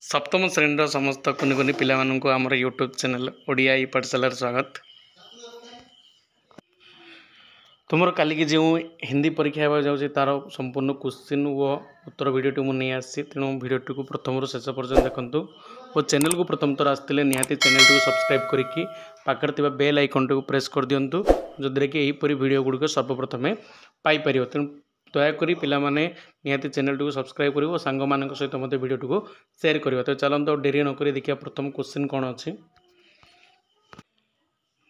सप्तम श्रेणी समस्त कुनि कुनि पिला माननकु हमर यूट्यूब चैनल ओडिया ई पाठशाला स्वागत। तुमर काली की जो हिंदी परीक्षा हेबा जाउछि तार संपूर्ण क्वेश्चन व उत्तर वीडियो मु नहीं आसी, तेणु वीडियो को प्रथम शेष पर्यंत देखंतु और चैनल को प्रथम थर आसते निहाती चैनल को सब्सक्राइब करिकी पाखर थिबा बेल आइकन को प्रेस कर दियंतु, जदि कि एहीपरि वीडियो गुड़िक सर्वप्रथमे पाई परियो। तेणु दयाकोरी पिला माने निहाती चैनल को सब्सक्राइब करिवो और सांग मानक सहित मते वीडियो को शेयर करिवो। तो चलंतो डेरी न करी देखिया प्रथम क्वेश्चन कोन अछि।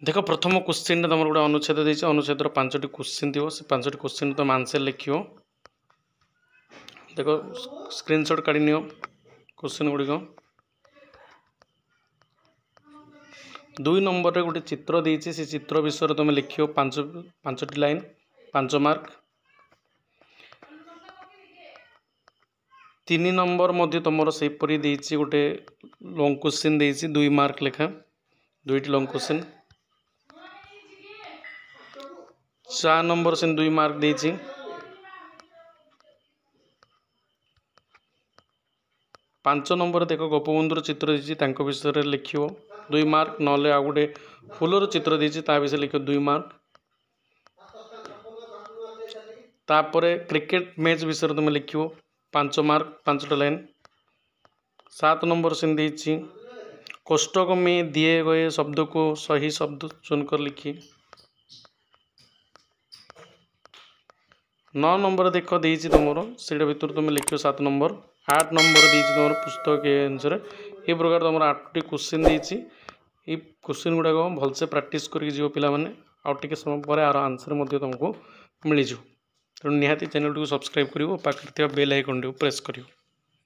देख प्रथम क्वेश्चन तुम गोटे अनुच्छेद देछि, अनुच्छेदर 5टी क्वेश्चन थी, से 5टी क्वेश्चन तुम आंसर लिखियो। देखो स्क्रीनशॉट काढी नियो क्वेश्चन गुड़िक। 2 नंबर रे गोटे चित्र देछि, से चित्र विषय तुम लिखियो 5टी लाइन 5 मार्क। 3 नंबर मध्य तुमर से परि देछि गोटे लॉन्ग क्वेश्चन देछि 2 मार्क लेखा, 2टी लॉन्ग क्वेश्चन। 4 नंबर से 2 मार्क देछि। 5 नंबर देख गोपबंधुर चित्र देछि तांको विषय लिखियो 2 मार्क, नले आ गोटे फूलर चित्र देछि ता विषय लिखियो 2 मार्क। तापरे क्रिकेट मैच विषय तुम लिखियो 5 मार्क 5टा लाइन। 7 नंबर से देछि कोष्ठक में दिए गए शब्द को सही शब्द चुनकर लिखिए। 9 नंबर देख देछि तुमरो सेटा भीतर तुम लिखियो 7 नंबर। 8 नंबर देछि तुमरो पुस्तक के आंसर। ए प्रकार तुम 8टी क्वेश्चन देछि। ए क्वेश्चन गुडा को भलसे प्रैक्टिस करि जियो पिला माने आ टिके समय पर आर आंसर मध्ये तुमको मिलि जो। तेणु निहाती चैनल को सब्सक्राइब करिवो, पाखर थिबा बेल आइकन को प्रेस करिवो।